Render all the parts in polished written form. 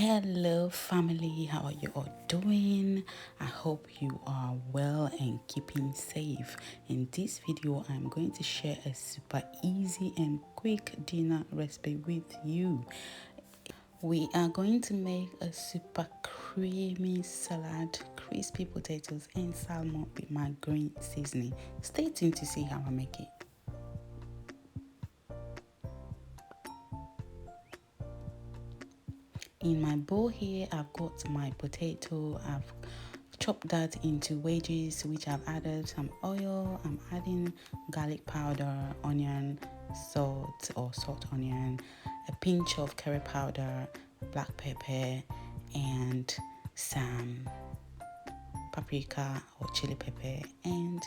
Hello family, how are you all doing? I hope you are well and keeping safe. In this video I'm going to share a super easy and quick dinner recipe with you. We are going to make a super creamy salad, crispy potatoes and salmon with my green seasoning. Stay tuned to see how I make it. In my bowl here, I've got my potato. I've chopped that into wedges, which I've added some oil. I'm adding garlic powder, onion, salt or salt onion, a pinch of curry powder, black pepper, and some paprika or chili pepper, and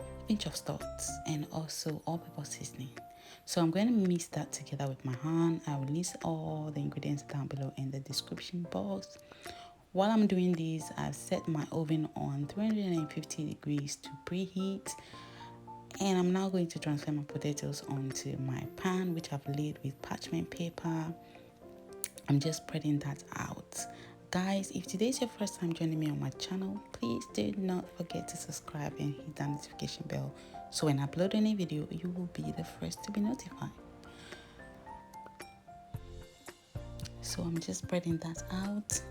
a pinch of salt, and also all-purpose seasoning. So I'm going to mix that together with my hand. I will list all the ingredients down below in the description box. While I'm doing this, I've set my oven on 350 degrees to preheat. And I'm now going to transfer my potatoes onto my pan, which I've laid with parchment paper. I'm just spreading that out. Guys, if today's your first time joining me on my channel, please do not forget to subscribe and hit that notification bell so when I upload any video, you will be the first to be notified. So I'm just spreading that out.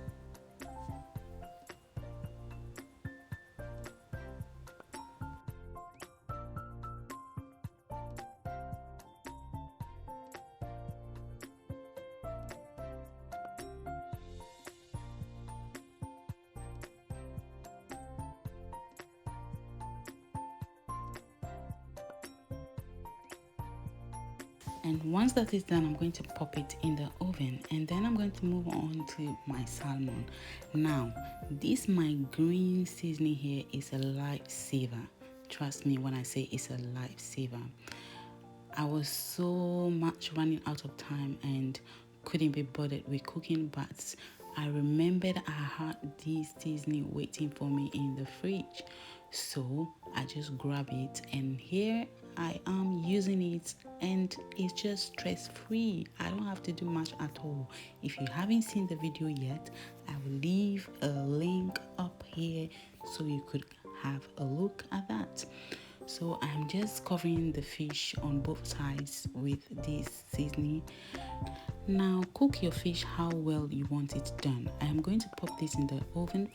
And once that is done, I'm going to pop it in the oven, and then I'm going to move on to my salmon. Now, this my green seasoning here is a lifesaver. Trust me when I say it's a lifesaver. I was so much running out of time and couldn't be bothered with cooking, but I remembered I had this seasoning waiting for me in the fridge. So I just grab it, and here I am using it, and it's just stress-free. I don't have to do much at all. If you haven't seen the video yet, I will leave a link up here so you could have a look at that. So I'm just covering the fish on both sides with this seasoning. Now cook your fish how well you want it done. I am going to pop this in the oven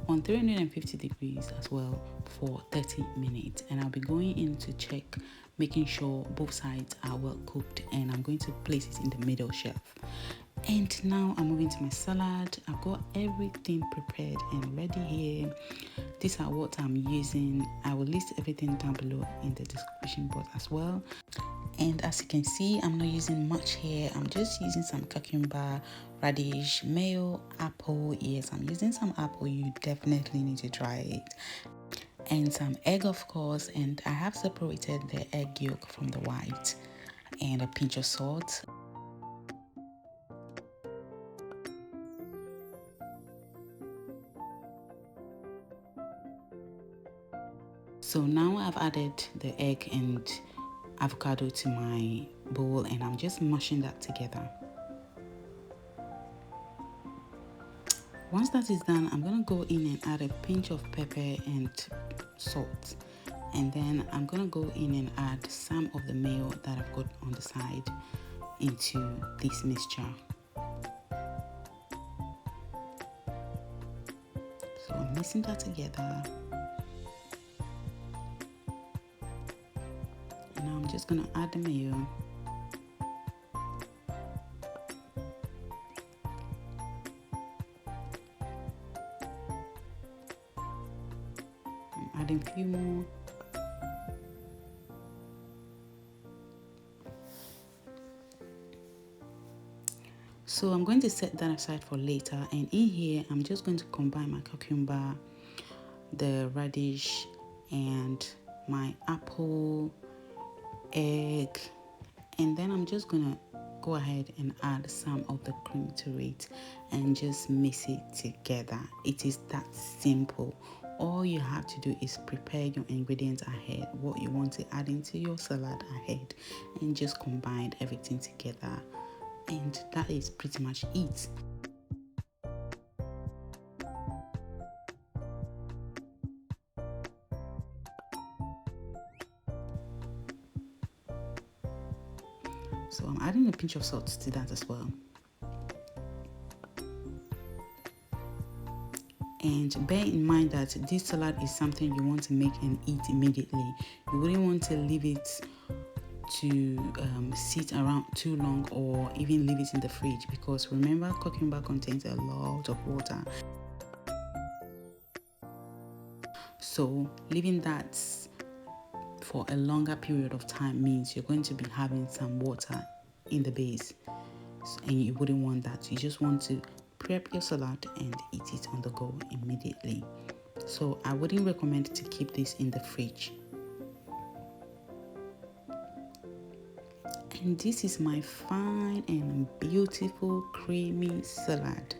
on 350 degrees as well for 30 minutes, and I'll be going in to check, making sure both sides are well cooked, and I'm going to place it in the middle shelf. And now I'm moving to my salad. I've got everything prepared and ready here. These are what I'm using. I will list everything down below in the description box as well. And as you can see, I'm not using much here. I'm just using some cucumber, radish, mayo, apple. Yes, I'm using some apple. You definitely need to try it. And some egg, of course. And I have separated the egg yolk from the white, and a pinch of salt. So now I've added the egg and avocado to my bowl, and I'm just mushing that together. Once that is done, I'm gonna go in and add a pinch of pepper and salt, and then I'm gonna go in and add some of the mayo that I've got on the side into this mixture. So I'm mixing that together. Now I'm just gonna add the mayo. I'm adding a few more. So I'm going to set that aside for later, and in here I'm just going to combine my cucumber, the radish, and my apple, egg, and then I'm just gonna go ahead and add some of the cream to it and just mix it together. It is that simple. All you have to do is prepare your ingredients ahead, what you want to add into your salad ahead, and just combine everything together, and that is pretty much it. pinch of salt to that as well. And bear in mind that this salad is something you want to make and eat immediately. You wouldn't want to leave it to sit around too long, or even leave it in the fridge, because remember, cucumber contains a lot of water. So leaving that for a longer period of time means you're going to be having some water in the base, and you wouldn't want that. You just want to prep your salad and eat it on the go immediately. So I wouldn't recommend to keep this in the fridge. And this is my fine and beautiful creamy salad.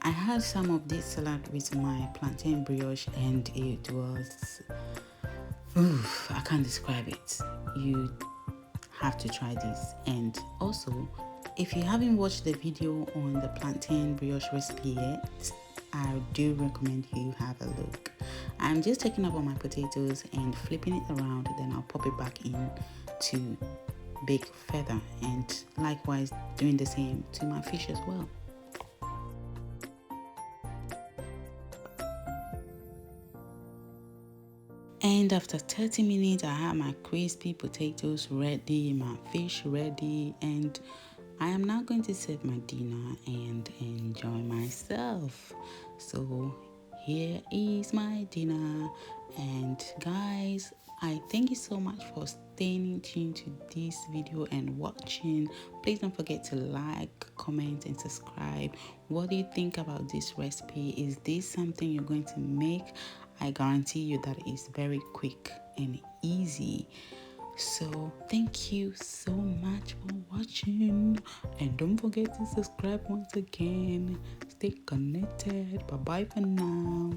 I had some of this salad with my plantain brioche, and it was, I can't describe it. You have to try this. And also, if you haven't watched the video on the plantain brioche recipe yet, I do recommend you have a look. I'm just taking up all my potatoes and flipping it around, then I'll pop it back in to bake further, and likewise doing the same to my fish as well. And after 30 minutes, I have my crispy potatoes ready, my fish ready, and I am now going to serve my dinner and enjoy myself. So here is my dinner, and guys, I thank you so much for staying tuned to this video and watching. Please don't forget to like, comment and subscribe. What do you think about this recipe? Is this something you're going to make? I guarantee you that it's very quick and easy. So thank you so much for watching, and don't forget to subscribe once again. Stay connected. Bye bye for now.